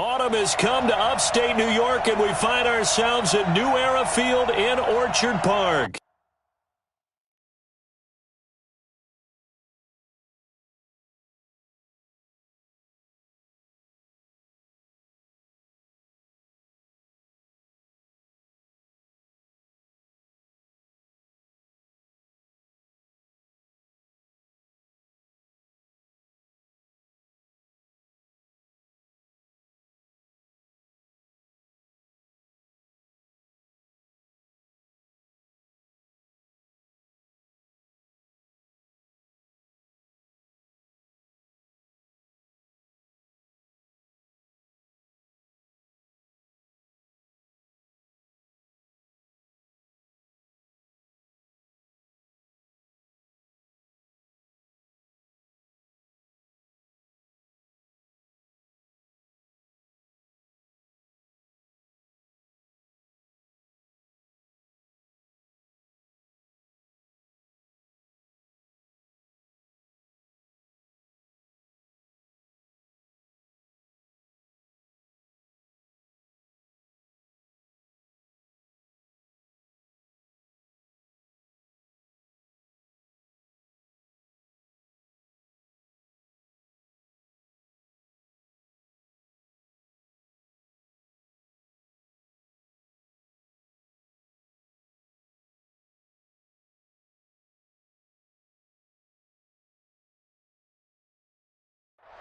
Autumn has come to upstate New York, and we find ourselves at New Era Field in Orchard Park.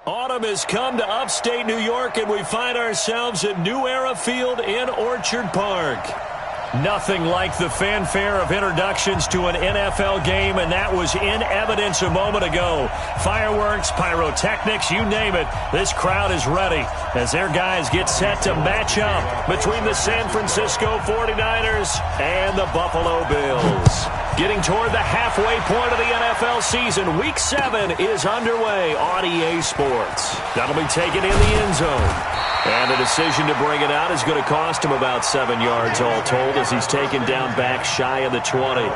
Autumn has come to upstate New York, and we find ourselves at New Era Field in Orchard Park. Nothing like the fanfare of introductions to an NFL game, and that was in evidence a moment ago. Fireworks, pyrotechnics, you name it. This crowd is ready as their guys get set to match up between the San Francisco 49ers and the Buffalo Bills. Getting toward the halfway point of the NFL season, Week 7 is underway on EA Sports. That'll be taken in the end zone. And the decision to bring it out is going to cost him about 7 yards all told as he's taken down back shy of the 20.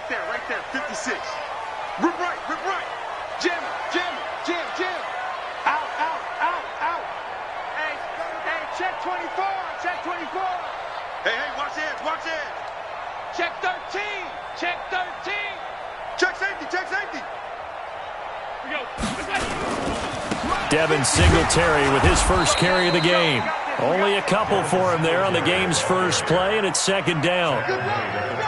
Right there, 56. Rip right. Jam, out. Hey, check 24. Hey, watch it. Check 13. Check safety. Here we go. Devin Singletary with his first carry of the game. Only a couple for him there on the game's first play, and it's second down.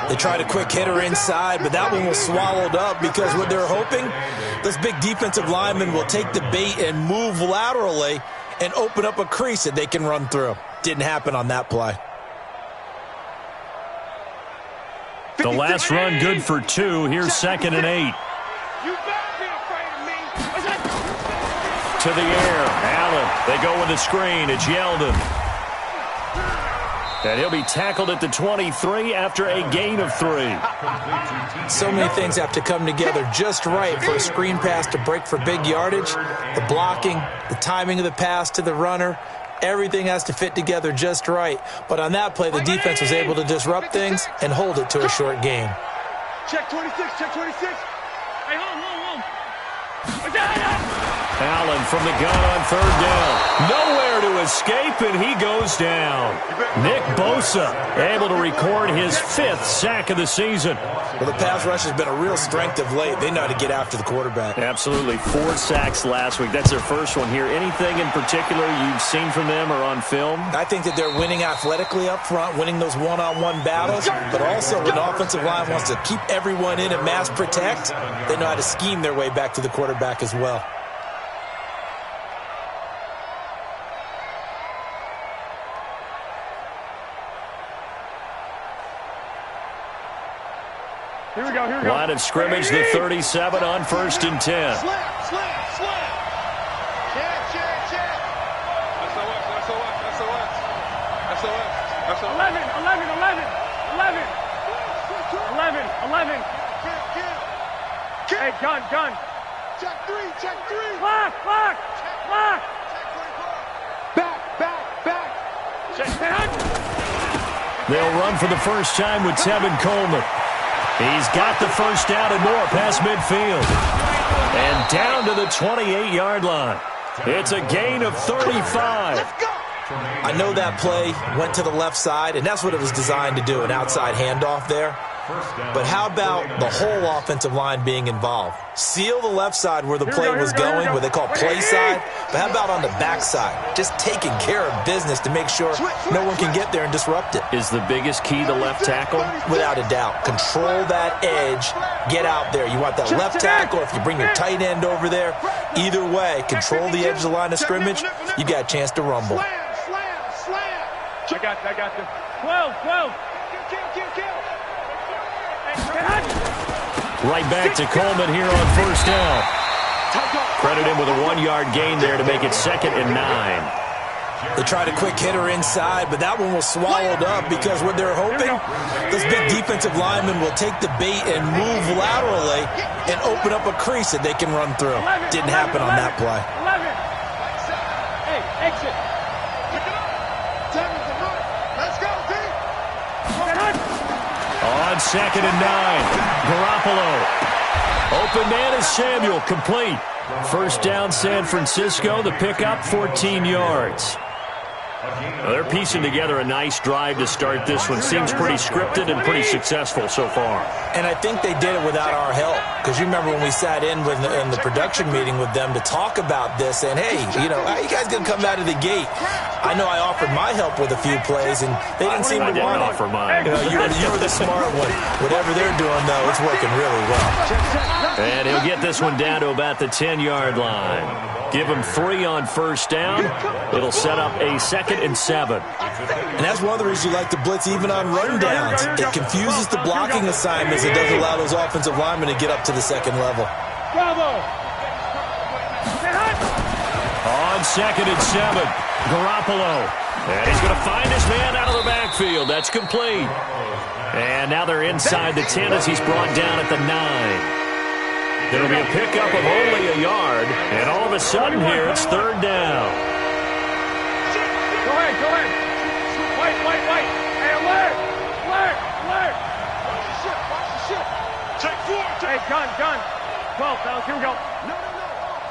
They tried a quick hitter inside, but that one was swallowed up because what they're hoping, this big defensive lineman will take the bait and move laterally and open up a crease that they can run through. Didn't happen on that play. The last run good for 2. Here's 2nd and 8. You better be afraid of me. To the air. Allen. They go with the screen. It's Yeldon. And he'll be tackled at the 23 after a gain of 3. So many things have to come together just right for a screen pass to break for big yardage. The blocking, the timing of the pass to the runner, everything has to fit together just right. But on that play, the defense was able to disrupt things and hold it to a short game. Check 26. Hey, hold. Allen from the gun on 3rd down. Nowhere to escape, and he goes down. Nick Bosa able to record his 5th sack of the season. Well, the pass rush has been a real strength of late. They know how to get after the quarterback. Absolutely. 4 sacks last week. That's their first one here. Anything in particular you've seen from them or on film? I think that they're winning athletically up front, winning those one-on-one battles, but also when the offensive line wants to keep everyone in and mass protect, they know how to scheme their way back to the quarterback as well. Here we go. Line of scrimmage, the 37 on 1st and 10. Slip. Check. SOS. 11. 11. Hey, gun. Check three, check three. Lock. Back. Check that. They'll run for the first time with Tevin Coleman. He's got the first down and more past midfield. And down to the 28-yard line. It's a gain of 35. Let's go. I know that play went to the left side, and that's what it was designed to do, an outside handoff there. But how about the whole offensive line being involved? Seal the left side where the play was going, where they call play side. But how about on the back side? Just taking care of business to make sure no one can get there and disrupt it. Is the biggest key the left tackle? Without a doubt. Control that edge. Get out there. You want that left tackle. If you bring your tight end over there, either way, control the edge of the line of scrimmage. You got a chance to rumble. Slam. I got you. 12. Kill. Right back to Coleman here on first down. Credit him with a 1-yard gain there to make it 2nd and 9. They tried a quick hitter inside, but that one was swallowed up because what they're hoping, those big defensive linemen will take the bait and move laterally and open up a crease that they can run through. Didn't happen on that play. 11. Hey, exit. Let's go, D. On 2nd and 9, Garoppolo. Open man is Samuel, complete. First down, San Francisco. The pickup, 14 yards. Well, they're piecing together a nice drive to start this one. Seems pretty scripted and pretty successful so far. And I think they did it without our help. Because you remember when we sat in the production meeting with them to talk about this, and hey, how you guys going to come out of the gate? I know I offered my help with a few plays, and they didn't seem to want it. Offer mine. You were the smart one. Whatever they're doing, though, it's working really well. And he'll get this one down to about the 10-yard line. Give him 3 on first down. It'll set up a 2nd and 7. And that's one of the reasons you like to blitz even on rundowns. It confuses the blocking assignments. It doesn't allow those offensive linemen to get up to the second level. Bravo. On 2nd and 7, Garoppolo. And he's going to find his man out of the backfield. That's complete. And now they're inside the 10 as he's brought down at the 9. It'll be a pickup of only a yard, and all of a sudden here it's 3rd down. Go ahead. Wait. Hey, alert. Check 4. Hey, gun. 12, fellas, here we go. No.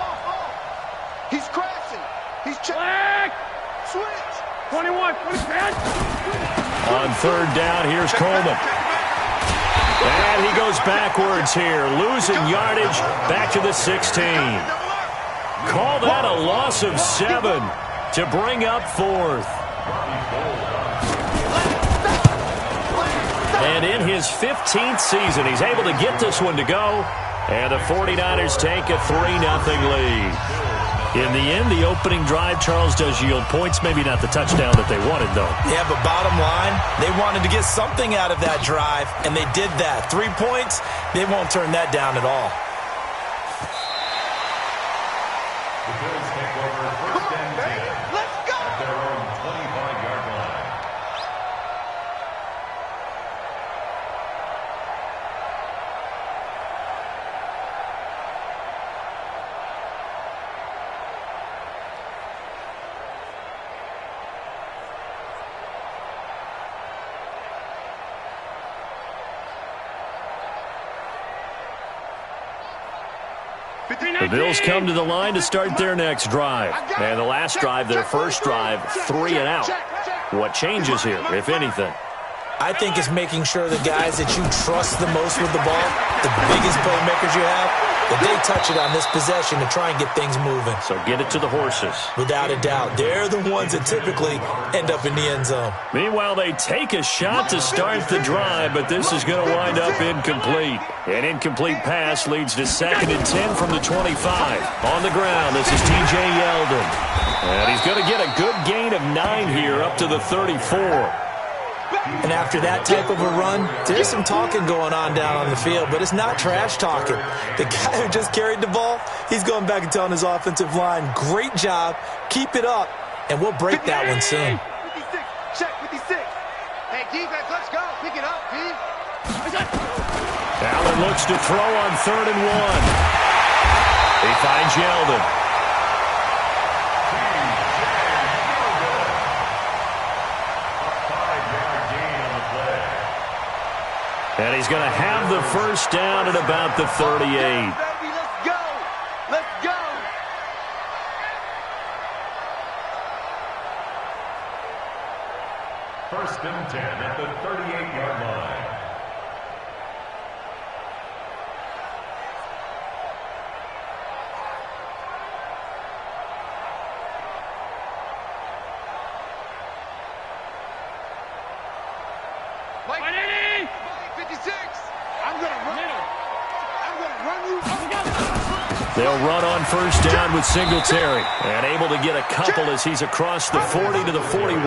Off. He's crashing. He's checking. Black. Switch. 21, 10. On 3rd down, here's Coleman. And he goes backwards here, losing yardage back to the 16. Call that a loss of 7 to bring up 4th. And in his 15th season, he's able to get this one to go. And the 49ers take a 3-0 lead. In the end, the opening drive, Charles, does yield points. Maybe not the touchdown that they wanted, though. Yeah, but bottom line, they wanted to get something out of that drive, and they did that. 3 points, they won't turn that down at all. The Bills take over 1st and 10. Let's go. At their own 25-yard line. The Bills come to the line to start their next drive. And the last drive, their first drive, 3 and out. What changes here, if anything? I think it's making sure the guys that you trust the most with the ball, the biggest playmakers you have, that they touch it on this possession to try and get things moving. So get it to the horses. Without a doubt. They're the ones that typically end up in the end zone. Meanwhile, they take a shot to start the drive, but this is going to wind up incomplete. An incomplete pass leads to 2nd and 10 from the 25. On the ground, this is T.J. Yeldon. And he's going to get a good gain of 9 here up to the 34. And after that type of a run, there's some talking going on down on the field, but it's not trash talking. The guy who just carried the ball, he's going back and telling his offensive line, great job, keep it up, and we'll break that one soon. 56, check 56. Hey, defense, let's go. Pick it up, D. Allen looks to throw on 3rd and 1. He finds Yeldon. And he's going to have the first down at about the 38. Let's go. Let's go. First and 10 at the 38-yard line. Mike 56. I'm going to run you. They'll run on first down with Singletary. And able to get a couple as he's across the 40 to the 41.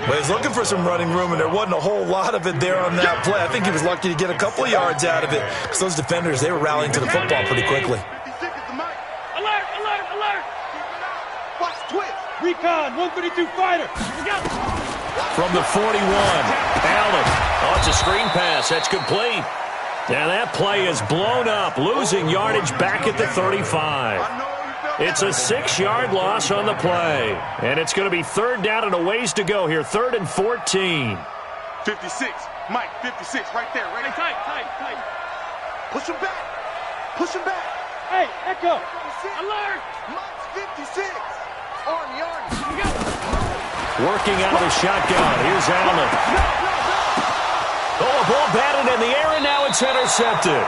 Well, he's looking for some running room, and there wasn't a whole lot of it there on that play. I think he was lucky to get a couple of yards out of it because those defenders, they were rallying to the football pretty quickly. 56 is the mic. Alert, alert, alert. Watch twist. Recon, 152 fighter. From the 41, Allen. Oh, it's a screen pass. That's complete. And that play is blown up, losing yardage back at the 35. It's a 6-yard loss on the play. And it's going to be third down and a ways to go here. Third and 14. 56. Mike, 56 right there. Right there. Tight. Push him back. Push him back. Hey, Echo. 56. Alert. Mike's 56. On yardage. Working out of the shotgun. Here's Allen. Oh, a ball batted in the air, and now it's intercepted.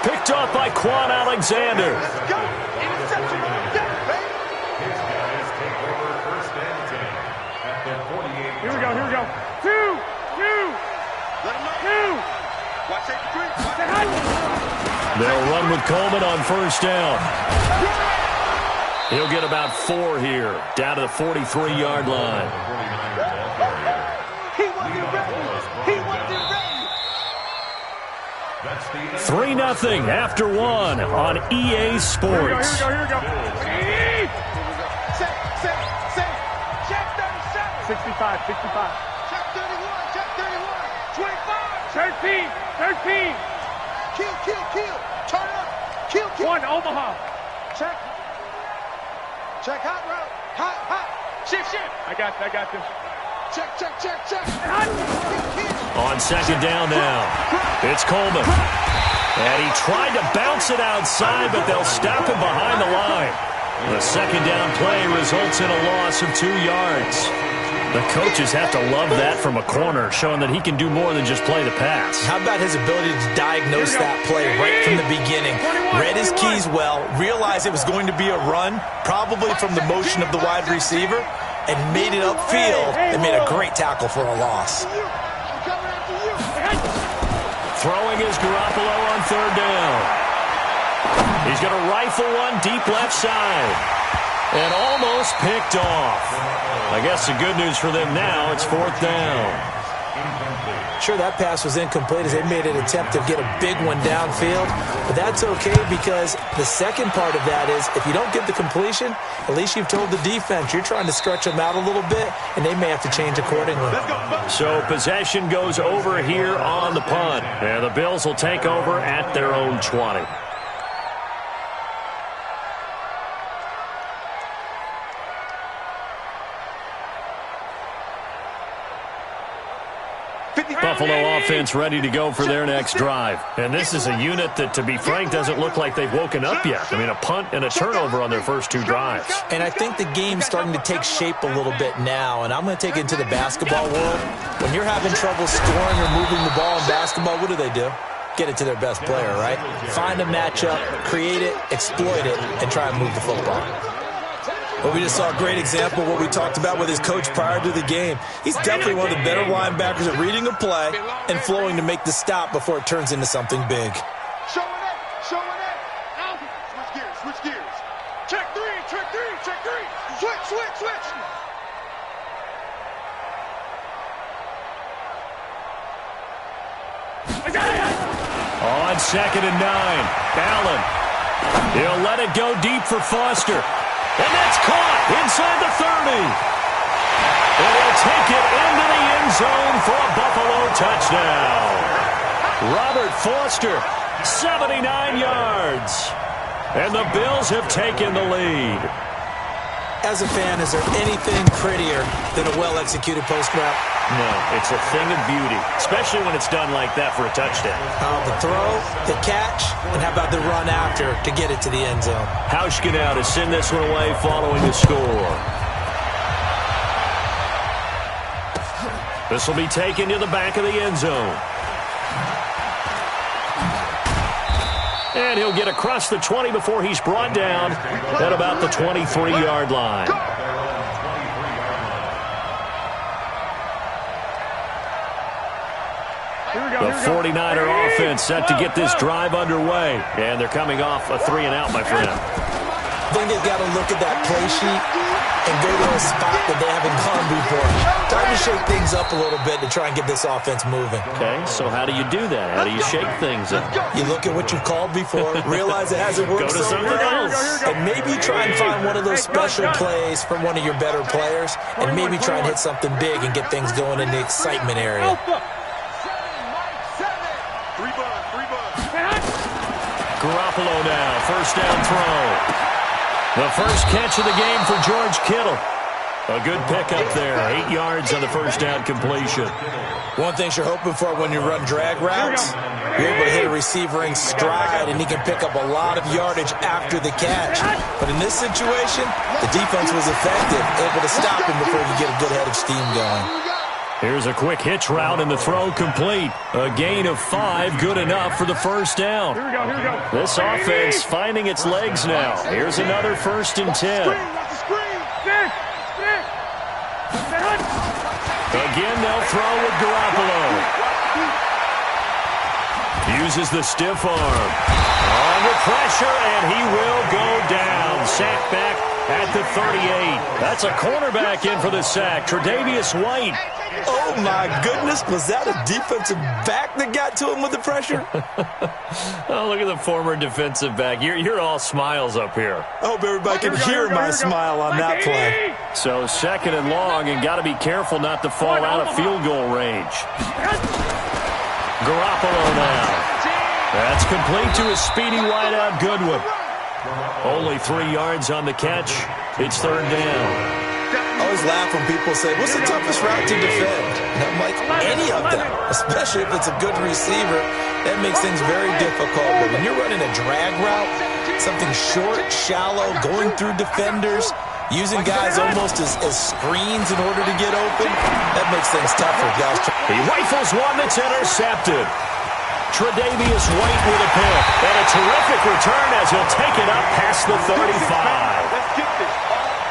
Picked off by Quan Alexander. Let's go. Interception right there, baby. His guys take over first and 10 at the 48. Here we go. Two. Let him know. Two. Watch 83. Say hi. They'll run with Coleman on first down. He'll get about 4 here, down to the 43-yard line. He wasn't ready. 3-0 after 1 on EA Sports. Here we go. Say. Check 37. 65. Check 31. Check 31. 25. 13. Kill. Turn up. Kill. 1, Omaha. Check hot route. Hot. Shift. I got this. Check. On second down now, it's Coleman. And he tried to bounce it outside, but they'll stop him behind the line. The second down play results in a loss of 2 yards. The coaches have to love that from a corner, showing that he can do more than just play the pass. How about his ability to diagnose that play right from the beginning? Read his keys well, realized it was going to be a run, probably from the motion of the wide receiver, and made it upfield and made a great tackle for a loss. Throwing is Garoppolo on third down. He's going to rifle one deep left side. And almost picked off. I guess the good news for them now, it's fourth down. Sure, that pass was incomplete as they made an attempt to get a big one downfield. But that's okay because the second part of that is if you don't get the completion, at least you've told the defense you're trying to stretch them out a little bit, and they may have to change accordingly. So possession goes over here on the punt. And the Bills will take over at their own 20. Buffalo offense ready to go for their next drive. And this is a unit that, to be frank, doesn't look like they've woken up yet. I mean, a punt and a turnover on their first 2 drives. And I think the game's starting to take shape a little bit now, and I'm going to take it into the basketball world. When you're having trouble scoring or moving the ball in basketball, what do? Get it to their best player, right? Find a matchup, create it, exploit it, and try and move the football. Well, we just saw a great example of what we talked about with his coach prior to the game. He's definitely one of the better linebackers at reading a play and flowing to make the stop before it turns into something big. Showing it. Out. Switch gears. Check three. Switch. On second and 9, Allen. He'll let it go deep for Foster. And that's caught inside the 30. And he'll take it into the end zone for a Buffalo touchdown. Robert Foster 79 yards. And the Bills have taken the lead. As a fan, is there anything prettier than a well-executed post route? No, it's a thing of beauty, especially when it's done like that for a touchdown. The throw, the catch, and how about the run after to get it to the end zone? Hauschka to send this one away following the score. This will be taken to the back of the end zone. And he'll get across the 20 before he's brought down at about the 23-yard line. The 49er offense set to get this drive underway. And they're coming off a 3-and-out, my friend. I think they've got to look at that play sheet and go to a spot that they haven't gone before. Time to shake things up a little bit to try and get this offense moving. Okay, so how do you do that? How do you shake things up? You look at what you've called before, realize it hasn't worked Go to so something well, else. and maybe try and find one of those special plays from one of your better players, and maybe try and hit something big and get things going in the excitement area. Garoppolo now, first down throw. The first catch of the game for George Kittle. A good pickup there, 8 yards on the first down completion. One thing you're hoping for when you run drag routes, you're able to hit a receiver in stride, and he can pick up a lot of yardage after the catch. But in this situation, the defense was effective, able to stop him before he could get a good head of steam going. Here's a quick hitch route, and the throw complete. A gain of 5, good enough for the first down. Here we go. This offense finding its legs now. Here's another 1st and 10. Again, they'll throw with Garoppolo. Uses the stiff arm. Under pressure, and he will go down. Sack back at the 38. That's a cornerback in for the sack, Tre'Davious White. Oh, my goodness. Was that a defensive back that got to him with the pressure? Oh, look at the former defensive back. You're all smiles up here. I hope everybody can hear my smile on that play. So 2nd and long, and got to be careful not to fall out of field goal range. Garoppolo now. That's complete to a speedy wideout Goodwin. Only 3 yards on the catch. It's 3rd down. I always laugh when people say, what's the toughest route to defend? And I'm like, any of them, especially if it's a good receiver. That makes things very difficult. But when you're running a drag route, something short, shallow, going through defenders, using guys almost as screens in order to get open, that makes things tougher, guys. He rifles one that's intercepted. Tre'Davious White with a pick. And a terrific return as he'll take it up past the 35.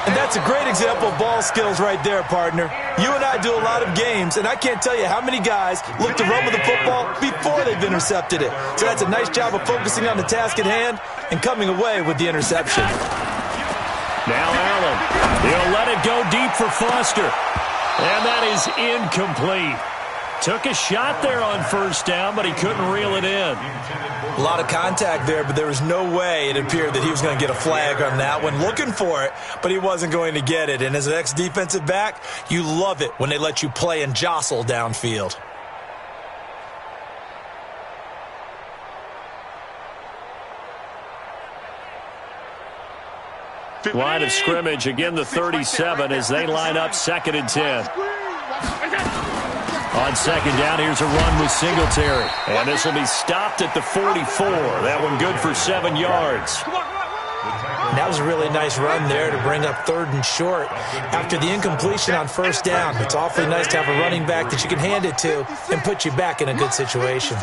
And that's a great example of ball skills right there, partner. You and I do a lot of games, and I can't tell you how many guys look to run with the football before they've intercepted it. So that's a nice job of focusing on the task at hand and coming away with the interception. Now Allen. He'll let it go deep for Foster. And that is incomplete. Took a shot there on 1st down, but he couldn't reel it in. A lot of contact there, but there was no way it appeared that he was going to get a flag on that one. Looking for it, but he wasn't going to get it. And as an ex-defensive back, you love it when they let you play and jostle downfield. Line of scrimmage, again the 37 as they line up 2nd and 10. On 2nd down, here's a run with Singletary. And this will be stopped at the 44. That one good for 7 yards. And that was a really nice run there to bring up 3rd and short. After the incompletion on 1st down, it's awfully nice to have a running back that you can hand it to and put you back in a good situation.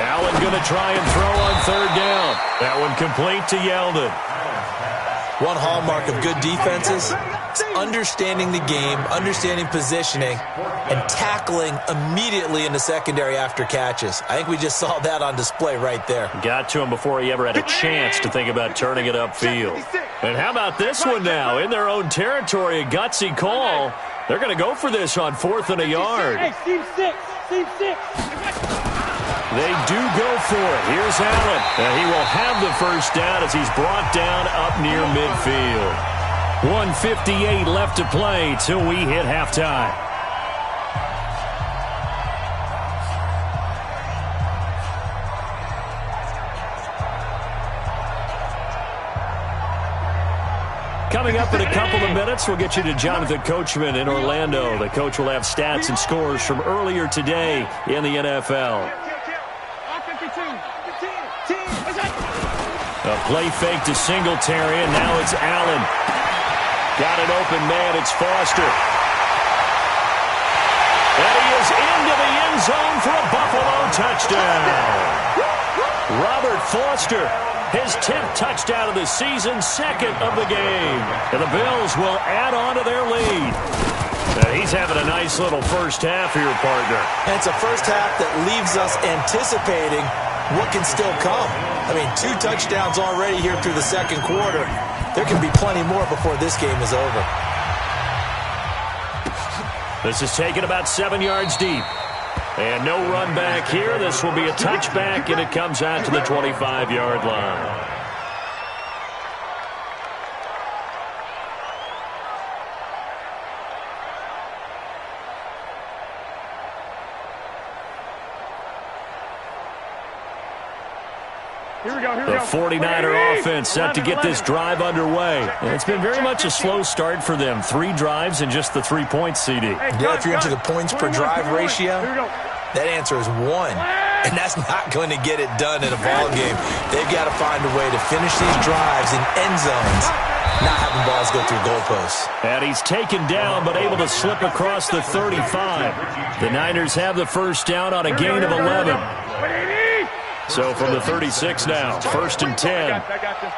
Allen going to try and throw on 3rd down. That one complete to Yeldon. One hallmark of good defenses is understanding the game, understanding positioning, and tackling immediately in the secondary after catches. I think we just saw that on display right there. Got to him before he ever had a chance to think about turning it upfield. And how about this one now? In their own territory, a gutsy call. They're going to go for this on 4th and a yard. Hey, team 6. They do go for it. Here's Allen. And he will have the 1st down as he's brought down up near midfield. 1:58 left to play till we hit halftime. Coming up in a couple of minutes, we'll get you to Jonathan Coachman in Orlando. The coach will have stats and scores from earlier today in the NFL. A play fake to Singletary, and now it's Allen. Got an open man, it's Foster. And he is into the end zone for a Buffalo touchdown. Robert Foster, his 10th touchdown of the season, second of the game. And the Bills will add on to their lead. And he's having a nice little first half here, partner. And it's a first half that leaves us anticipating what can still come. I mean, 2 touchdowns already here through the second quarter. There can be plenty more before this game is over. This is taken about 7 yards deep. And no run back here. This will be a touchback, and it comes out to the 25-yard line. Here we go. The 49er offense set to get this drive underway. And it's been very much a slow start for them. 3 drives and just the 3 points, CD. Yeah, if you're into the points per drive ratio, that answer is 1. And that's not going to get it done in a ball game. They've got to find a way to finish these drives in end zones, not having balls go through goalposts. And he's taken down but able to slip across the 35. The Niners have the first down on a gain of 11. So from the 36 now, 1st and 10. I got this.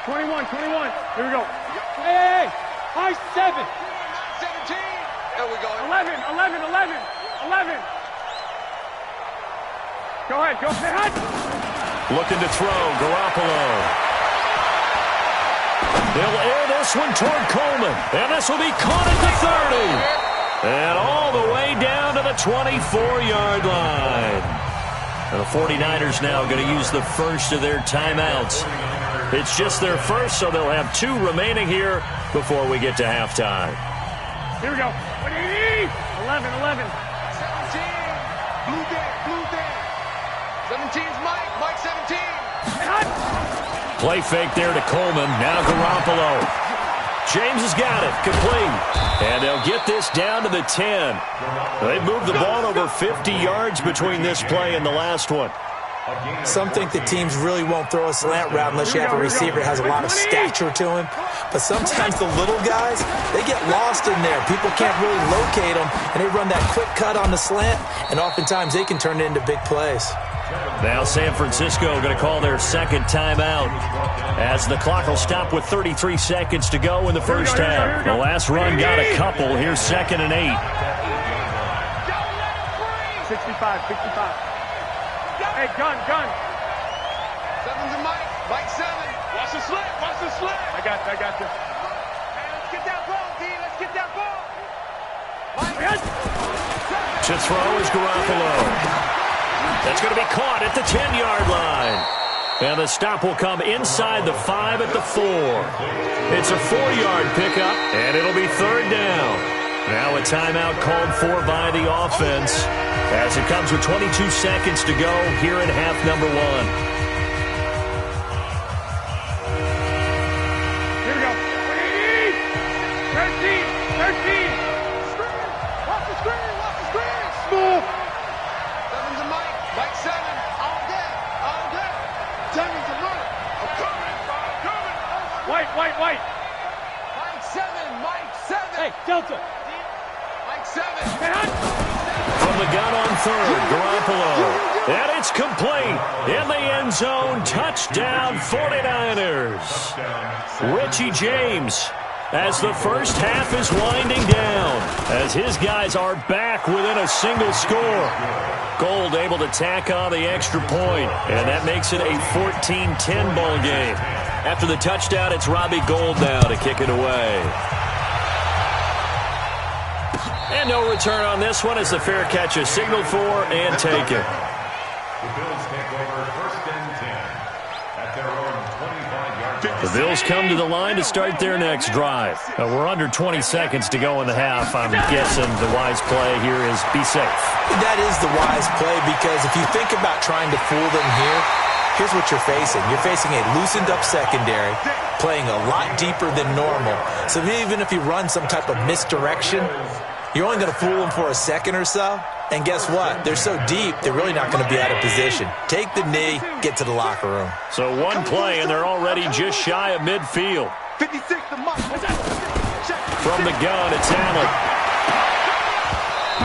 21. Here we go. Hey, high 7. 17. There we go. 11. Go ahead. Looking to throw, Garoppolo. They'll air this one toward Coleman. And this will be caught at the 30. And all the way down to the 24-yard line. And the 49ers now going to use the first of their timeouts. It's just their first, so they'll have 2 remaining here before we get to halftime. Here we go. 11. 17. Blue day. 17's Mike 17. Play fake there to Coleman. Now Garoppolo. James has got it. Complete. And they'll get this down to the 10. They've moved the ball over 50 yards between this play and the last one. Some think the teams really won't throw a slant route unless you have a receiver that has a lot of stature to him. But sometimes the little guys, they get lost in there. People can't really locate them, and they run that quick cut on the slant, and oftentimes they can turn it into big plays. Now San Francisco going to call their second timeout as the clock will stop with 33 seconds to go in the first half. The last run got a couple. Here's 2nd and 8. 65. Hey, gun. 7's a Mike 7. Watch the slant. I got this. Hey, let's get that ball, D. Let's get that ball. To throw is Garoppolo. That's going to be caught at the 10-yard line. And the stop will come inside the 5 at the 4. It's a 4-yard pickup, and it'll be 3rd down. Now a timeout called for by the offense as it comes with 22 seconds to go here in half number 1. Here we go. 13. Watch the screen. Smooth. 7's a Mike 7. All day. 10's a runner. I'm coming. White. Mike 7. Hey, Delta. Mike 7. From the gun on 3rd, Garoppolo. And it's complete. In the end zone, touchdown 49ers. Richie James, as the first half is winding down, as his guys are back within a single score. Gold able to tack on the extra point, and that makes it a 14-10 ball game. After the touchdown, it's Robbie Gould now to kick it away. And no return on this one as the fair catch is signaled for and taken. The Bills take over 1st and 10 at their own 25-yard line. The Bills come to the line to start their next drive. We're under 20 seconds to go in the half. I'm guessing the wise play here is be safe. That is the wise play, because if you think about trying to fool them here, here's what you're facing. You're facing a loosened-up secondary, playing a lot deeper than normal. So even if you run some type of misdirection, you're only going to fool them for a second or so. And guess what? They're so deep, they're really not going to be out of position. Take the knee, get to the locker room. So one play, and they're already just shy of midfield. 56 to Mike. From the gun, it's Allen.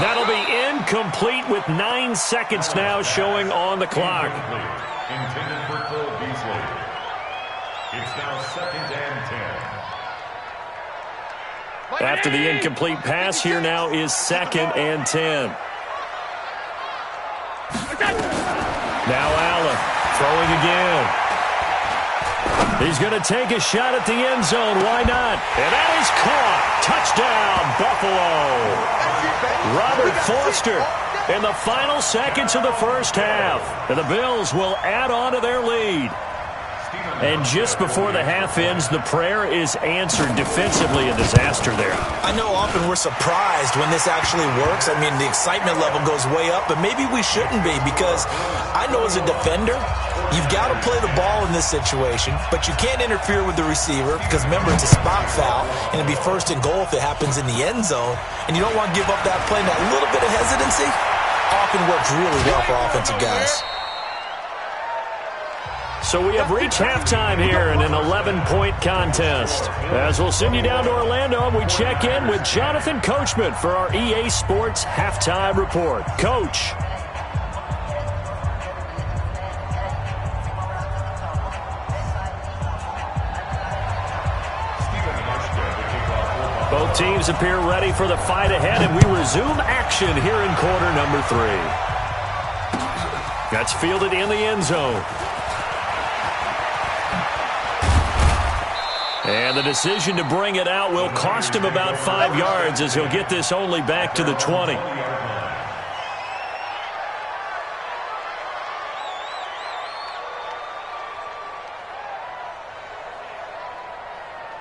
That'll be incomplete with 9 seconds now showing on the clock. Intended for Cole Beasley. It's now 2nd and 10. After the incomplete pass, here now is 2nd and 10. Now Allen throwing again. He's going to take a shot at the end zone. Why not? And that is caught. Touchdown, Buffalo. Robert Foster in the final seconds of the first half. And the Bills will add on to their lead. And just before the half ends, the prayer is answered. Defensively, a disaster there. I know often we're surprised when this actually works. I mean, the excitement level goes way up, but maybe we shouldn't be, because I know as a defender, you've got to play the ball in this situation, but you can't interfere with the receiver because, remember, it's a spot foul, and it'd be 1st and goal if it happens in the end zone, and you don't want to give up that play. And that little bit of hesitancy often works really well for offensive guys. So we have reached halftime here in an 11-point contest. As we'll send you down to Orlando, and we check in with Jonathan Coachman for our EA Sports Halftime Report. Coach. Both teams appear ready for the fight ahead, and we resume action here in quarter number 3. That's fielded in the end zone. And the decision to bring it out will cost him about 5 yards, as he'll get this only back to the 20.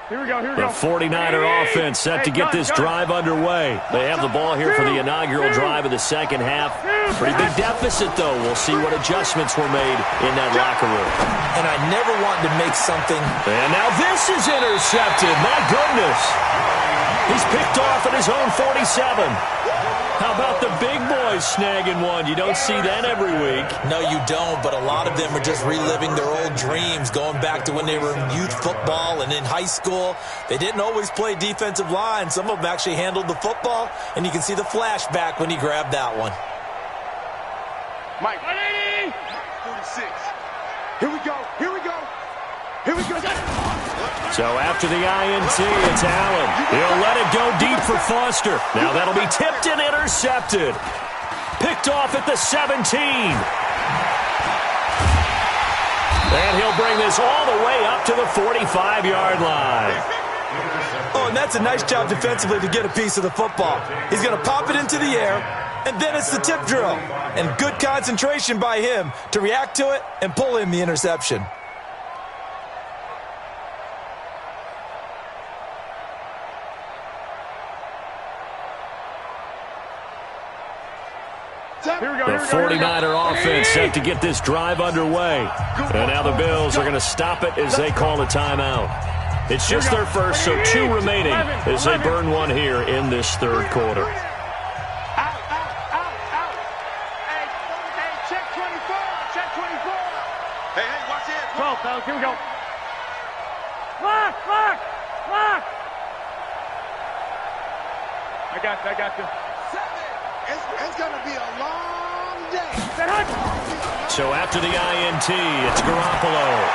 Here we go. The 49er offense set to get this drive underway. They have the ball here for the inaugural drive of the second half. Pretty big deficit, though. We'll see what adjustments were made in that locker room. And I never wanted to make something. And now this is intercepted. My goodness. He's picked off at his own 47. How about the big boys snagging one? You don't see that every week. No, you don't, but a lot of them are just reliving their old dreams, going back to when they were in youth football and in high school. They didn't always play defensive line. Some of them actually handled the football, and you can see the flashback when he grabbed that one. Mike, 46. Here we go. Here we go. Here we go. So after the INT, it's Allen. He'll let it go deep for Foster. Now that'll be tipped and intercepted. Picked off at the 17. And he'll bring this all the way up to the 45-yard line. Oh, and that's a nice job defensively to get a piece of the football. He's going to pop it into the air, and then it's the tip drill. And good concentration by him to react to it and pull in the interception. The 49er offense set to get this drive underway. And now the Bills are going to stop it as they call a timeout. It's just their first, so 2 remaining as they burn one here in this third quarter. Out. Hey, check 24. Check 24. Hey, watch it. 12, fellas. Here we go. Lock. I got you. It's going to be a long day. So after the INT, it's Garoppolo.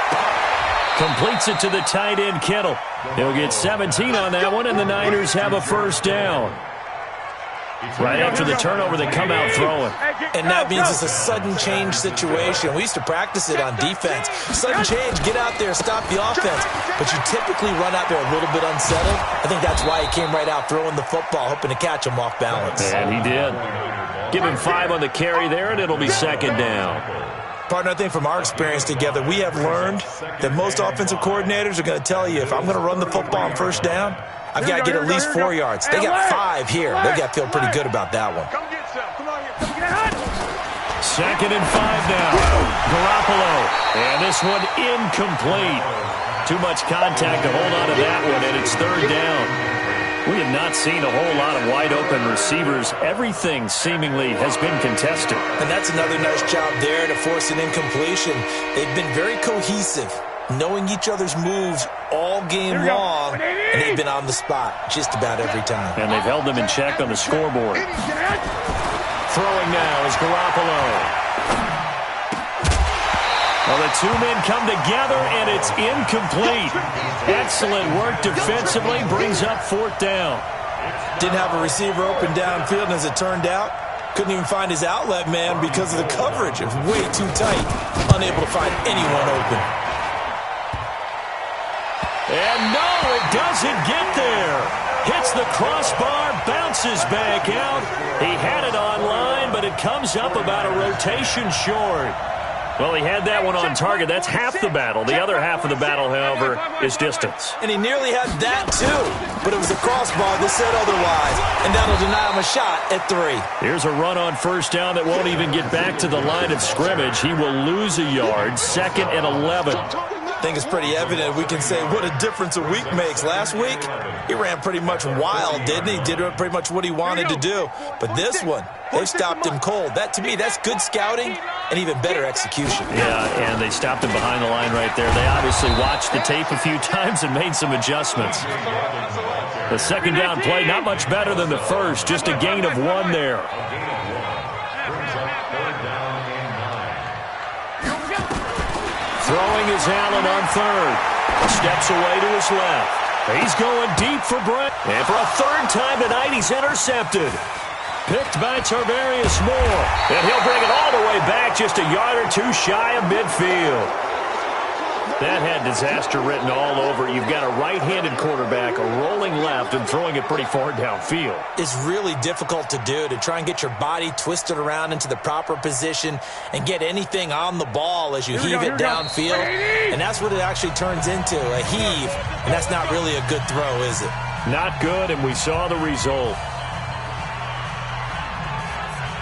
Completes it to the tight end, Kittle. He'll get 17 on that one, and the Niners have a first down. Right after the turnover, they come out throwing. And that means it's a sudden change situation. We used to practice it on defense. Sudden change, get out there, stop the offense. But you typically run out there a little bit unsettled. I think that's why he came right out throwing the football, hoping to catch him off balance. And he did. Give him 5 on the carry there, and it'll be second down. Partner, I think from our experience together, we have learned that most offensive coordinators are going to tell you, if I'm going to run the football on first down, I've got to get at least 4 yards. They got 5 here. They've got to feel pretty good about that one. Come get some. Come on here. Come get 2nd and 5 now. Garoppolo. And this one incomplete. Too much contact to hold on to that one, and it's 3rd down. We have not seen a whole lot of wide-open receivers. Everything seemingly has been contested. And that's another nice job there to force an incompletion. They've been very cohesive, knowing each other's moves all game long, and they've been on the spot just about every time. And they've held them in check on the scoreboard. Throwing now is Garoppolo. Well, the two men come together, and it's incomplete. Excellent work defensively, brings up 4th down. Didn't have a receiver open downfield, and as it turned out, couldn't even find his outlet man because of the coverage. It was way too tight, unable to find anyone open. And no, it doesn't get there. Hits the crossbar, bounces back out. He had it online, but it comes up about a rotation short. Well, he had that one on target. That's half the battle. The other half of the battle, however, is distance. And he nearly had that, too. But it was a crossbar that said otherwise. And that'll deny him a shot at 3. Here's a run on 1st down that won't even get back to the line of scrimmage. He will lose a yard. 2nd and 11. I think it's pretty evident we can say what a difference a week makes. Last week, he ran pretty much wild, didn't he? Did pretty much what he wanted to do. But this one, they've stopped him cold. That, to me, that's good scouting and even better execution. Yeah, and they stopped him behind the line right there. They obviously watched the tape a few times and made some adjustments. The 2nd down play, not much better than the first. Just a gain of 1 there. Throwing is Allen on 3rd. Steps away to his left. He's going deep for Brent. And for a 3rd time tonight, he's intercepted. Picked by Tarvarius Moore. And he'll bring it all the way back, just a yard or 2 shy of midfield. That had disaster written all over. You've got a right-handed quarterback rolling left and throwing it pretty far downfield. It's really difficult to do, to try and get your body twisted around into the proper position and get anything on the ball as you heave it downfield. And that's what it actually turns into, a heave. And that's not really a good throw, is it? Not good, and we saw the result.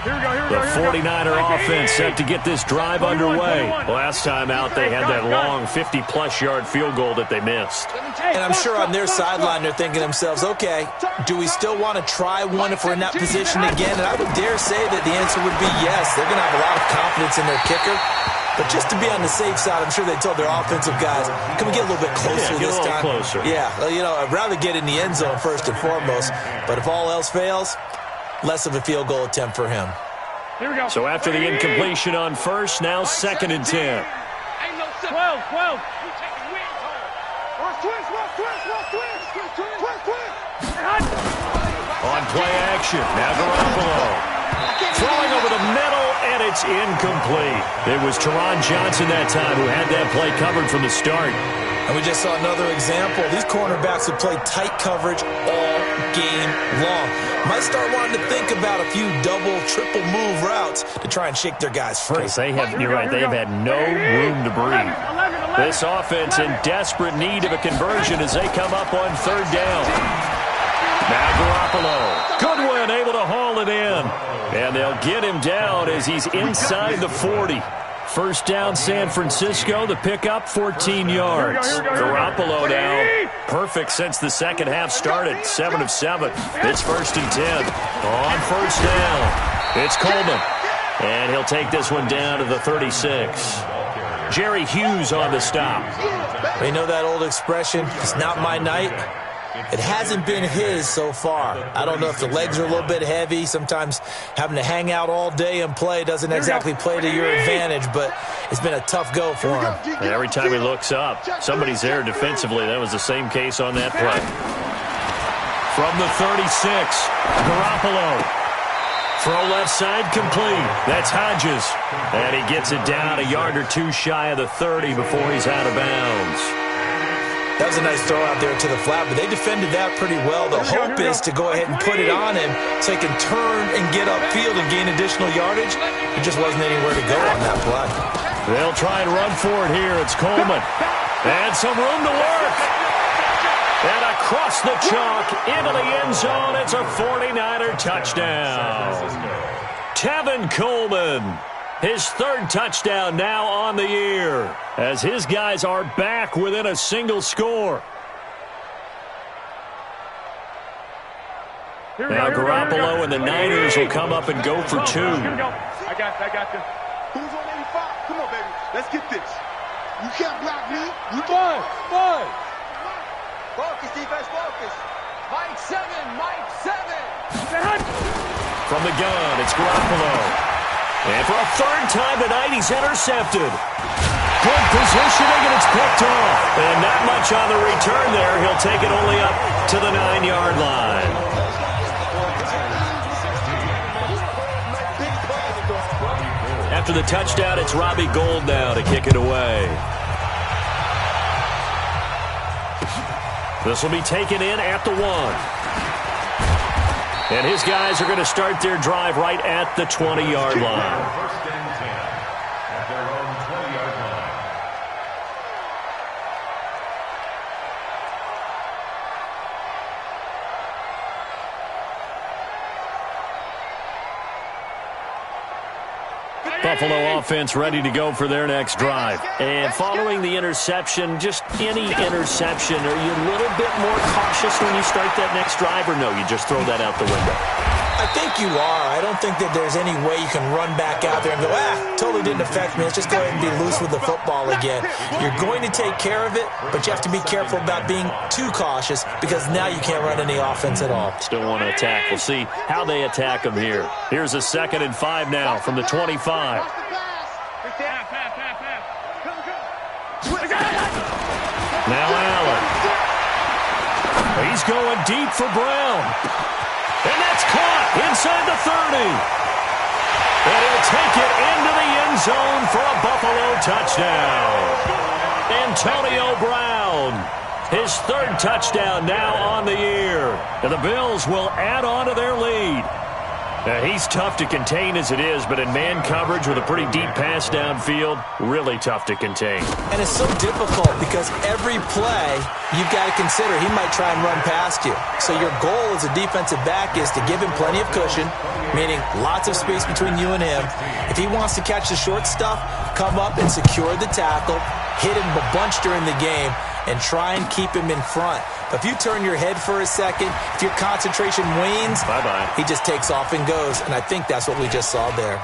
The 49er offense set to get this drive underway. Last time out, they had that long 50-plus yard field goal that they missed. And I'm sure on their sideline, they're thinking to themselves, okay, do we still want to try one if we're in that position again? And I would dare say that the answer would be yes. They're going to have a lot of confidence in their kicker. But just to be on the safe side, I'm sure they told their offensive guys, can we get a little bit closer this time? Closer. Yeah, well, you know, I'd rather get in the end zone first and foremost. But if all else fails, less of a field goal attempt for him. Here we go. So after the incompletion on 1st, now 2nd and 10. 12. On play action, now Garoppolo. Throwing over the middle, and it's incomplete. It was Teron Johnson that time who had that play covered from the start. And we just saw another example. These cornerbacks have played tight coverage all game long. Might start wanting to think about a few double, triple move routes to try and shake their guys free. They have, you're right, they've had no room to breathe. This offense in desperate need of a conversion as they come up on 3rd down. Now Garoppolo. Goodwin able to haul it in. And they'll get him down as he's inside the 40. 1st down San Francisco, the pickup 14 yards. Garoppolo now perfect since the 2nd half started. 7 of 7. It's 1st and 10. On 1st down, it's Coleman. And he'll take this one down to the 36. Jerry Hughes on the stop. You know that old expression, it's not my night? It hasn't been his so far. I don't know if the legs are a little bit heavy. Sometimes having to hang out all day and play doesn't exactly play to your advantage, but it's been a tough go for him. And every time he looks up, somebody's there defensively. That was the same case on that play. From the 36, Garoppolo. Throw left side complete. That's Hodges. And he gets it down a yard or 2 shy of the 30 before he's out of bounds. That was a nice throw out there to the flat, but they defended that pretty well. The hope is to go ahead and put it on him so he can turn and get upfield and gain additional yardage. There just wasn't anywhere to go on that play. They'll try and run for it here. It's Coleman. And some room to work. And across the chalk into the end zone. It's a 49er touchdown. Tevin Coleman. His third touchdown now on the year, as his guys are back within a single score. Now Garoppolo and the Niners will come up and go for two. I got you. Who's on 85? Come on, baby. Let's get this. You can't block me. You Fun. Focus, defense, focus. Mike 7. From the gun, it's Garoppolo. And for a third time tonight, he's intercepted. Good positioning, and it's picked off. And not much on the return there. He'll take it only up to the 9-yard line. After the touchdown, it's Robbie Gould now to kick it away. This will be taken in at the 1. And his guys are going to start their drive right at the 20-yard line. First and 10 at their own 20-yard line. Buffalo offense ready to go for their next drive. And following the interception, just any interception, are you a little bit more cautious when you start that next drive, or no, you just throw that out the window? I think you are. I don't think that there's any way you can run back out there and go, totally didn't affect me. Let's just go ahead and be loose with the football again. You're going to take care of it, but you have to be careful about being too cautious because now you can't run any offense at all. Still want to attack. We'll see how they attack them here. Here's a 2nd and 5 now from the 25. Now Allen. He's going deep for Brown. And that's caught inside the 30. And he'll take it into the end zone for a Buffalo touchdown. Antonio Brown, his 3rd touchdown now on the year. And the Bills will add on to their lead. Now, he's tough to contain as it is, but in man coverage with a pretty deep pass downfield, really tough to contain. And it's so difficult because every play you've got to consider he might try and run past you. So your goal as a defensive back is to give him plenty of cushion, meaning lots of space between you and him. If he wants to catch the short stuff, come up and secure the tackle, hit him a bunch during the game, and try and keep him in front. But if you turn your head for a second, if your concentration wanes, bye-bye. He just takes off and goes, and I think that's what we just saw there.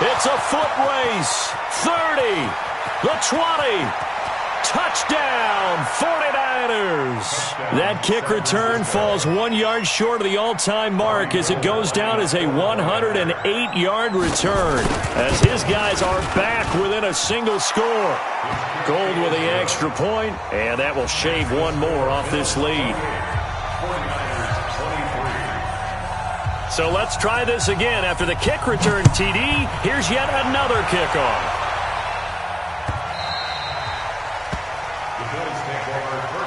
It's a foot race. 30, the 20. Touchdown, 49ers. That kick return falls 1 yard short of the all-time mark as it goes down as a 108-yard return, as his guys are back within a single score. Gould with the extra point, and that will shave one more off this lead. So let's try this again. After the kick return, TD, here's yet another kickoff.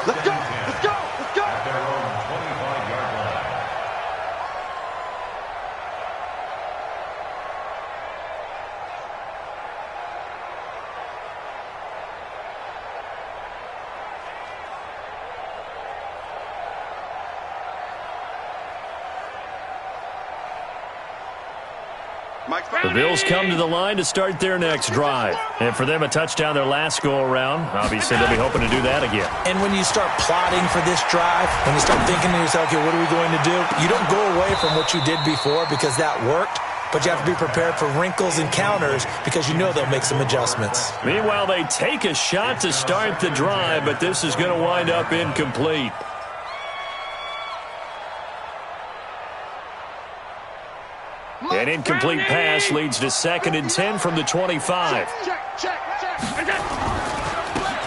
Let's go. At their own 25-yard line. The Bills come to the line to start their next drive. And for them, a touchdown their last go-around. Obviously, they'll be hoping to do that again. And when you start plotting for this drive, when you start thinking to yourself, okay, what are we going to do? You don't go away from what you did before because that worked, but you have to be prepared for wrinkles and counters because you know they'll make some adjustments. Meanwhile, they take a shot to start the drive, but this is going to wind up incomplete. An incomplete pass leads to 2nd and 10 from the 25.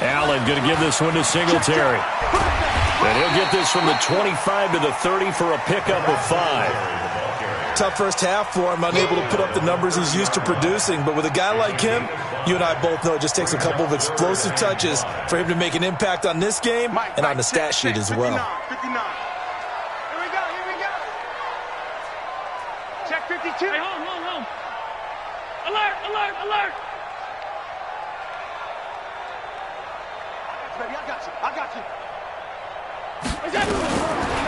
Allen going to give this one to Singletary. And he'll get this from the 25 to the 30 for a pickup of 5. Tough first half for him, unable to put up the numbers he's used to producing. But with a guy like him, you and I both know it just takes a couple of explosive touches for him to make an impact on this game and on the stat sheet as well. 59. Check 52. Hey, home. Alert. Baby, I got you.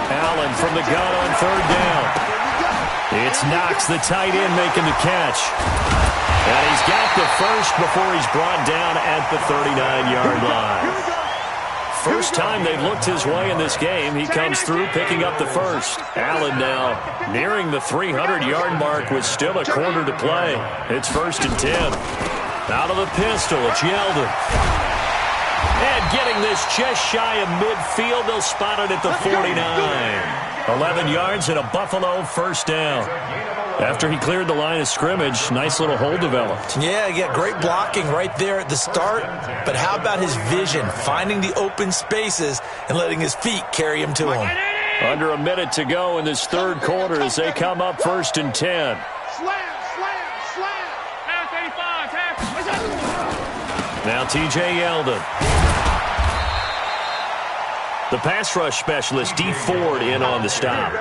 Allen from the gun on 3rd down. It's Knox, the tight end, making the catch. And he's got the first before he's brought down at the 39-yard line. First time they've looked his way in this game. He comes through picking up the first. Allen now nearing the 300-yard mark with still a quarter to play. It's 1st and 10. Out of the pistol, it's Yeldon. And getting this just shy of midfield, they'll spot it at the 49. 11 yards and a Buffalo first down. After he cleared the line of scrimmage, nice little hole developed. Yeah, great blocking right there at the start. But how about his vision, finding the open spaces and letting his feet carry him to him? Under a minute to go in this third quarter as they come up 1st and 10. Now T.J. Yeldon. The pass rush specialist, D. Ford, in on the stop.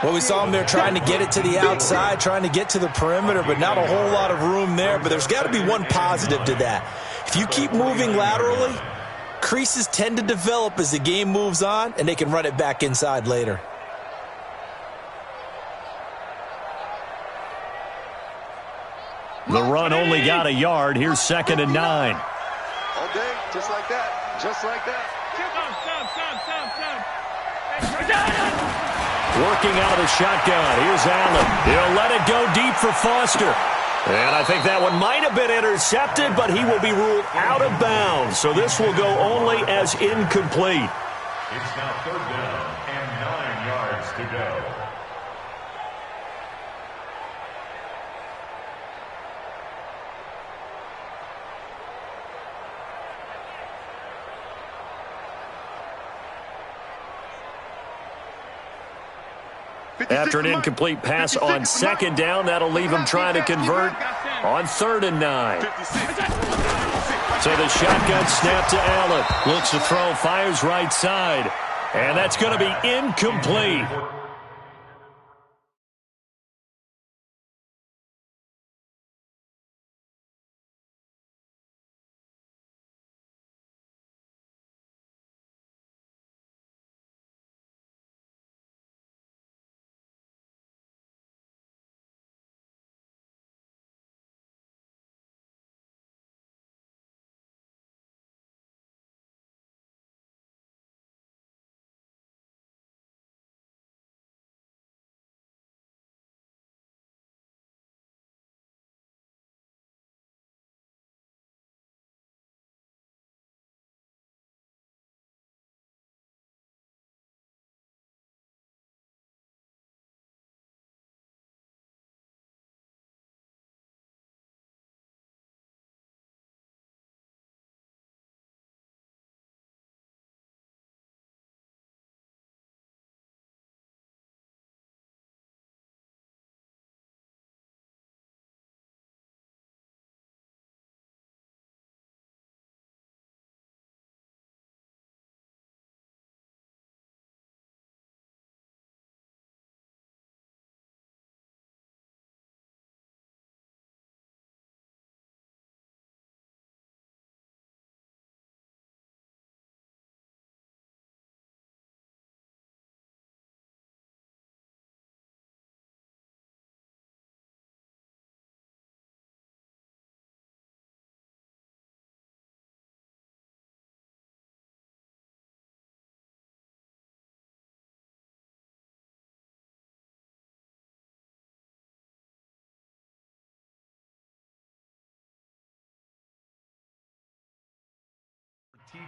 Well, we saw him there trying to get it to the outside, trying to get to the perimeter, but not a whole lot of room there. But there's got to be one positive to that. If you keep moving laterally, creases tend to develop as the game moves on, and they can run it back inside later. The run only got a yard. Here's 2nd and 9. All day, just like that. Just like that. Working out of the shotgun. Here's Allen. He'll let it go deep for Foster. And I think that one might have been intercepted, but he will be ruled out of bounds. So this will go only as incomplete. It's now 3rd down and 9 yards to go. After an incomplete pass on 2nd down, that'll leave him trying to convert on 3rd and 9. So the shotgun snap to Allen. Looks to throw, fires right side. And that's going to be incomplete.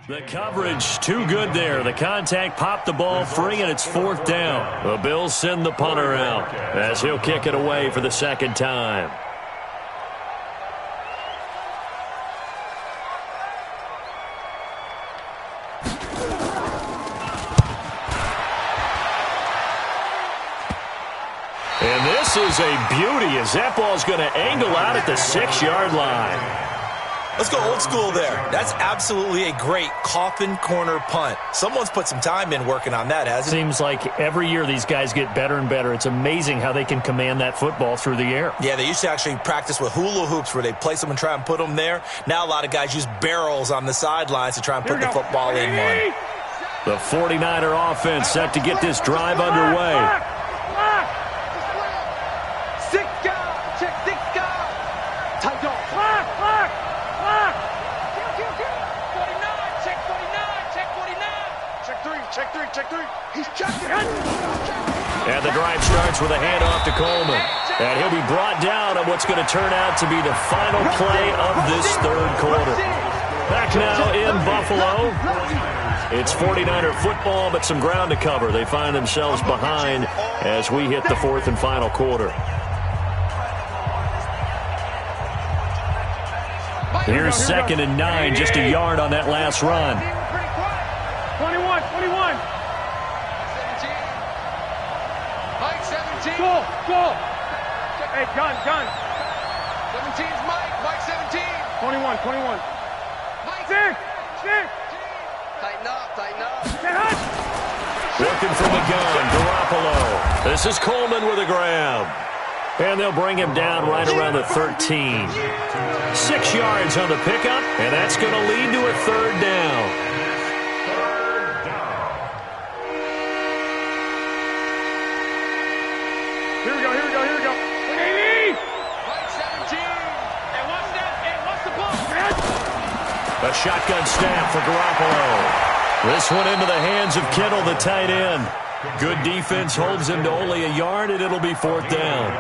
The coverage too good there. The contact popped the ball free, and it's 4th down. The Bills send the punter out as he'll kick it away for the 2nd time. And this is a beauty as that ball's going to angle out at the 6-yard line. Let's go old school there. That's absolutely a great coffin corner punt. Someone's put some time in working on that, hasn't it? Seems like every year these guys get better and better. It's amazing how they can command that football through the air. Yeah, they used to actually practice with hula hoops where they place them and try and put them there. Now a lot of guys use barrels on the sidelines to try and put the football in one. The 49er offense set to get this drive underway. Check three. He's checking. And the drive starts with a handoff to Coleman. And he'll be brought down on what's going to turn out to be the final play of this third quarter. Back now in Buffalo. It's 49er football, but some ground to cover. They find themselves behind as we hit the fourth and final quarter. Here's 2nd and 9, just a yard on that last run. 21. 17. Go. Hey, gun. 17's Mike. Mike 17. 21. Mike. Stick. Tighten up. Looking from the gun, Garoppolo. This is Coleman with a grab. And they'll bring him down right around the 13. 6 yards on the pickup, and that's going to lead to a third down. Here we go. Mike 17. And what's the ball? A shotgun snap for Garoppolo. This one into the hands of Kittle, the tight end. Good defense holds him to only a yard, and it'll be 4th down.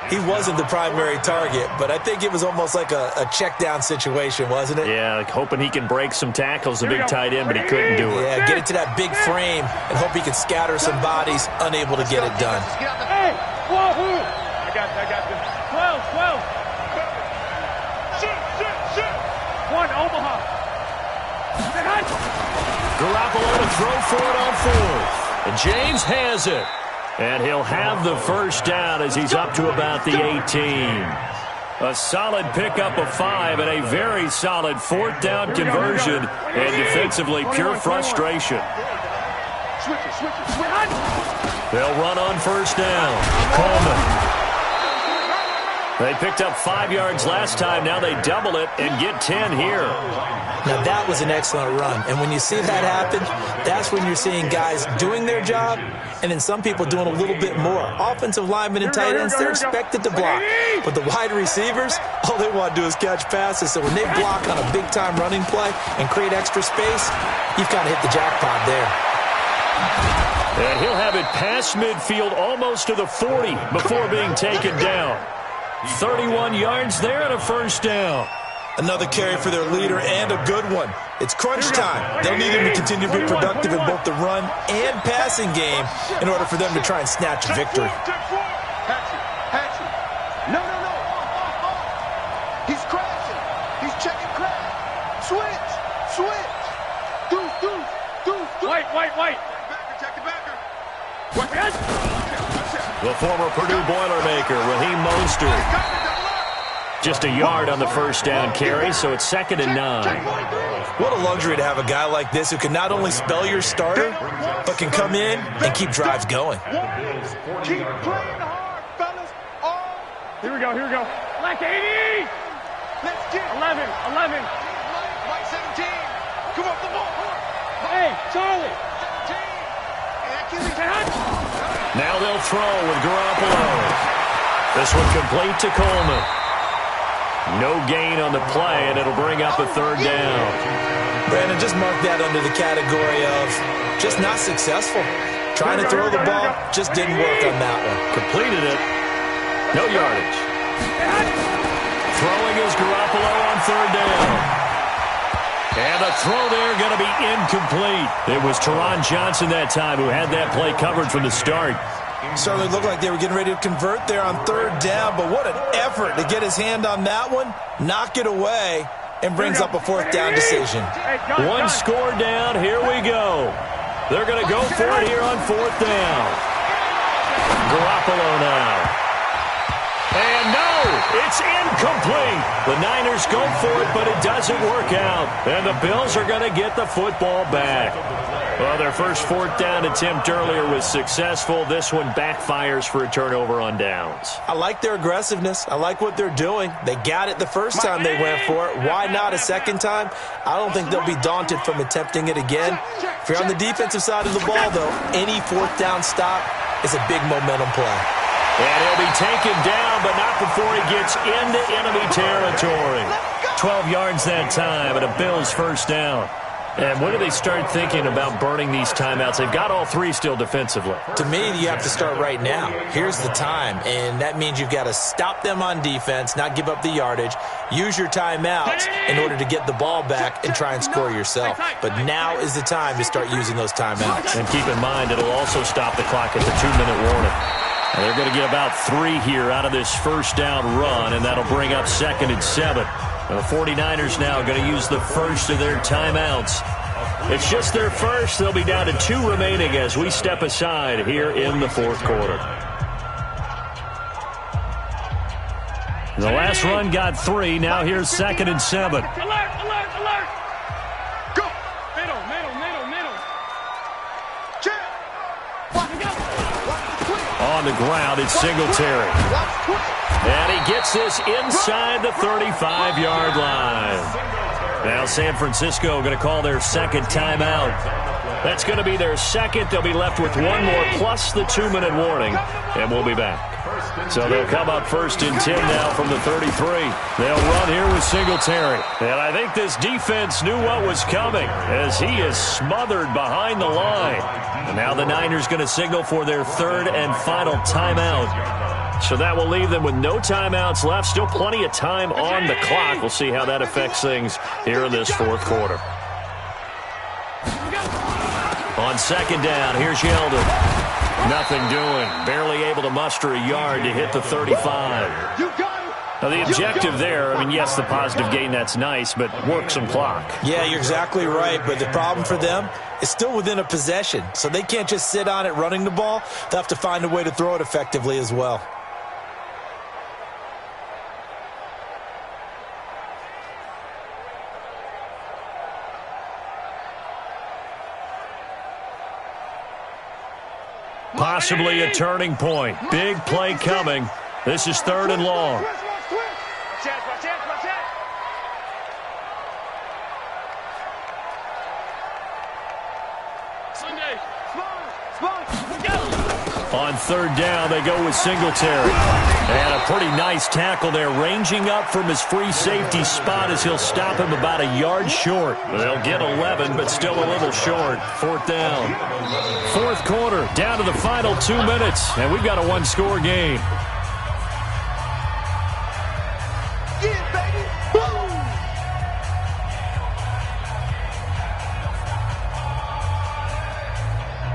He wasn't the primary target, but I think it was almost like a check down situation, wasn't it? Yeah, like hoping he can break some tackles, the big tight end, but he couldn't do it. Yeah, get it to that big frame and hope he can scatter some bodies, unable to get it done. Hey, whoa. I got this. 12. Shoot. 1, Omaha. Garoppolo to throw for it on 4th. And James has it. And he'll have the first down as he's up to about the 18. A solid pickup of 5 and a very solid 4th down conversion. And defensively, pure frustration. They'll run on first down. Coleman. They picked up 5 yards last time. Now they double it and get 10 here. Now, that was an excellent run. And when you see that happen, that's when you're seeing guys doing their job and then some people doing a little bit more. Offensive linemen and tight ends, they're expected to block. But the wide receivers, all they want to do is catch passes. So when they block on a big-time running play and create extra space, you've kind of hit the jackpot there. And he'll have it past midfield almost to the 40 before being taken down. 31 yards there and a first down. Another carry for their leader and a good one. It's crunch time. They'll need him to continue to be productive in both the run and passing game in order for them to try and snatch a victory. Hatchet. No. He's crashing. He's checking crash. Switch. Deuce. White. Check the backer. The former Purdue Boilermaker, Raheem Mostert. Just a yard on the first down carry, so it's 2nd and 9. What a luxury to have a guy like this who can not only spell your starter, but can come in and keep drives going. Keep playing hard, fellas. Here we go. Black 80. Let's get 11. Mike 17. Come on, the ball. Hey, Charlie. 17. Now they'll throw with Garoppolo. This one complete to Coleman. No gain on the play, and it'll bring up a third down. Brandon, just mark that under the category of just not successful. Trying to throw the ball, just didn't work on that one. Completed it. No yardage. Throwing is Garoppolo on third down. And the throw there going to be incomplete. It was Teron Johnson that time who had that play covered from the start. Certainly looked like they were getting ready to convert there on third down, but what an effort to get his hand on that one, knock it away, and brings up a 4th down decision. One score down, here we go. They're going to go for it here on 4th down. Garoppolo now. And no, it's incomplete. The Niners go for it, but it doesn't work out. And the Bills are going to get the football back. Well, their first 4th down attempt earlier was successful. This one backfires for a turnover on downs. I like their aggressiveness. I like what they're doing. They got it the first time they went for it. Why not a second time? I don't think they'll be daunted from attempting it again. If you're on the defensive side of the ball, though, any 4th down stop is a big momentum play. And he'll be taken down, but not before he gets into enemy territory. 12 yards that time, and a Bills first down. And when do they start thinking about burning these timeouts? They've got all three still defensively. To me, you have to start right now. Here's the time, and that means you've got to stop them on defense, not give up the yardage, use your timeouts in order to get the ball back and try and score yourself. But now is the time to start using those timeouts. And keep in mind, it'll also stop the clock at the 2-minute warning. And they're going to get about 3 here out of this first down run, and that'll bring up 2nd and 7. And the 49ers now going to use the first of their timeouts. It's just their first. They'll be down to 2 remaining as we step aside here in the fourth quarter. The last run got 3. Now here's 2nd and 7. Alert, alert, alert. Go. Middle. Check. On the ground, it's Singletary. And he gets this inside the 35-yard line. Now San Francisco going to call their second timeout. That's going to be their second. They'll be left with 1 more plus the 2-minute warning, and we'll be back. So they'll come up 1st and 10 now from the 33. They'll run here with Singletary. And I think this defense knew what was coming as he is smothered behind the line. And now the Niners going to signal for their 3rd and final timeout. So that will leave them with no timeouts left. Still plenty of time on the clock. We'll see how that affects things here in this fourth quarter. On 2nd down, here's Yeldon. Nothing doing. Barely able to muster a yard to hit the 35. Now, the objective there, I mean, yes, the positive gain, that's nice, but work some clock. Yeah, you're exactly right, but the problem for them is still within a possession, so they can't just sit on it running the ball. They'll have to find a way to throw it effectively as well. Possibly a turning point. Big play coming. This is 3rd and long. On 3rd down, they go with Singletary. And a pretty nice tackle there, ranging up from his free safety spot as he'll stop him about a yard short. They'll get 11, but still a little short. 4th down. Fourth quarter, down to the final 2 minutes, and we've got a 1-score game. Yeah, baby. Boom.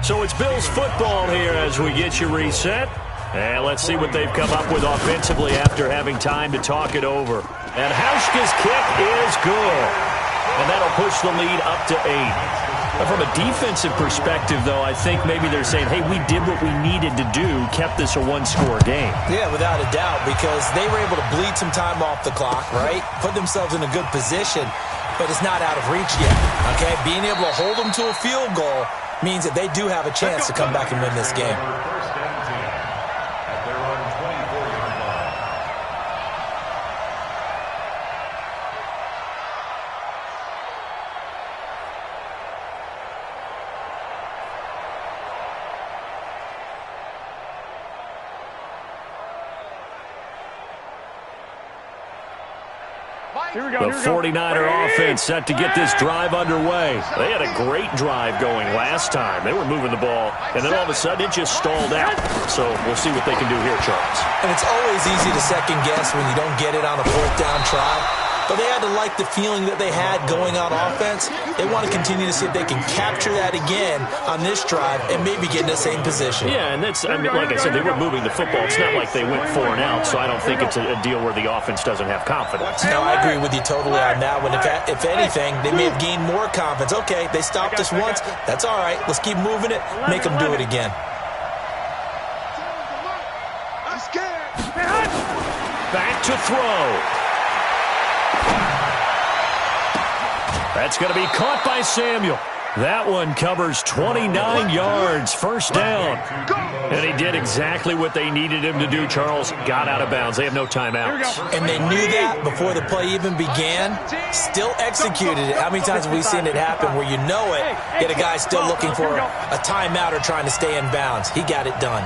So it's Bills football here as we get you reset. And let's see what they've come up with offensively after having time to talk it over. And Hauschka's kick is good. And that'll push the lead up to 8. But from a defensive perspective, though, I think maybe they're saying, hey, we did what we needed to do, kept this a 1-score game. Yeah, without a doubt, because they were able to bleed some time off the clock, right? Put themselves in a good position, but it's not out of reach yet, okay? Being able to hold them to a field goal means that they do have a chance to come back and win this game. The 49er offense set to get this drive underway. They had a great drive going last time. They were moving the ball, and then all of a sudden it just stalled out. So we'll see what they can do here, Charles. And it's always easy to second guess when you don't get it on a 4th down try. But they had to like the feeling that they had going on offense. They want to continue to see if they can capture that again on this drive and maybe get in the same position. Yeah, and that's, I mean, like I said, they were moving the football. It's not like they went 4 and out, so I don't think it's a deal where the offense doesn't have confidence. No, I agree with you totally on that one. If anything, they may have gained more confidence. Okay, they stopped us once. That's all right. Let's keep moving it. Make them do it again. I'm scared. Back to throw. That's going to be caught by Samuel. That one covers 29 yards, first down. And he did exactly what they needed him to do, Charles. Got out of bounds. They have no timeouts. And they knew that before the play even began, still executed it. How many times have we seen it happen where you know it, yet a guy's still looking for a timeout or trying to stay in bounds? He got it done.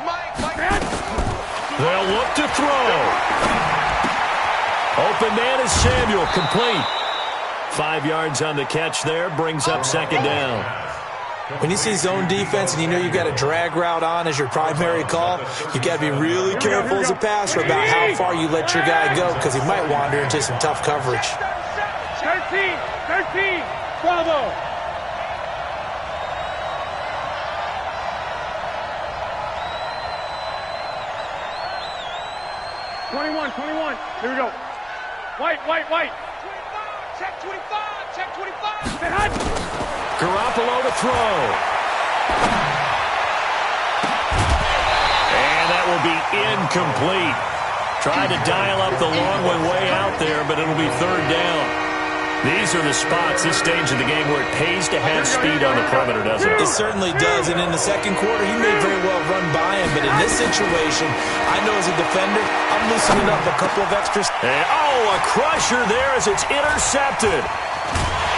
Mike. They'll look to throw. open man is Samuel, complete. 5 yards on the catch there, brings up second down. When you see zone defense and you know you've got a drag route on as your primary call, you've got to be really careful as a passer about how far you let your guy go because he might wander into some tough coverage. 13, bravo. Twenty-one. Here we go. White. Check 25. Say hot. Garoppolo to throw. And that will be incomplete. Tried to dial up the long one way out there, but it'll be third down. These are the spots, this stage of the game, where it pays to have speed on the perimeter, doesn't it? It certainly does, and in the second quarter, he may very well run by him, but in this situation, I know as a defender, I'm loosening up a couple of extras. And, a crusher there as it's intercepted.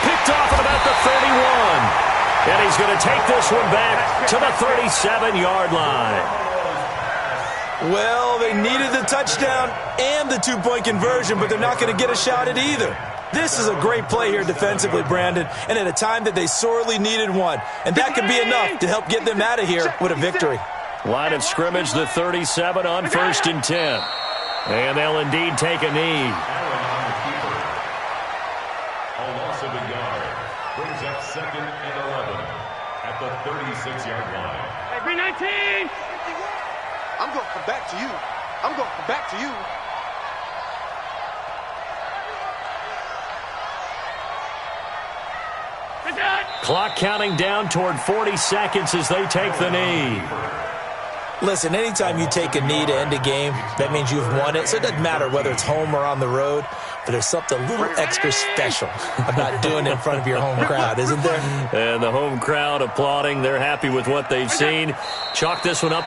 Picked off at about the 31. And he's going to take this one back to the 37-yard line. Well, they needed the touchdown and the two-point conversion, but they're not going to get a shot at either. This is a great play here defensively, Brandon, and at a time that they sorely needed one. And that could be enough to help get them out of here with a victory. Line of scrimmage, the 37 on 1st and 10. And they'll indeed take a knee. A loss of a yard brings up 2nd and 11 at the 36-yard line. Hey, B19. I'm going to come back to you. Clock counting down toward 40 seconds as they take the knee. Listen, anytime you take a knee to end a game, that means you've won it. So it doesn't matter whether it's home or on the road, but there's something a little extra special about doing it in front of your home crowd, isn't there? And the home crowd applauding. They're happy with what they've seen. Chalk this one up.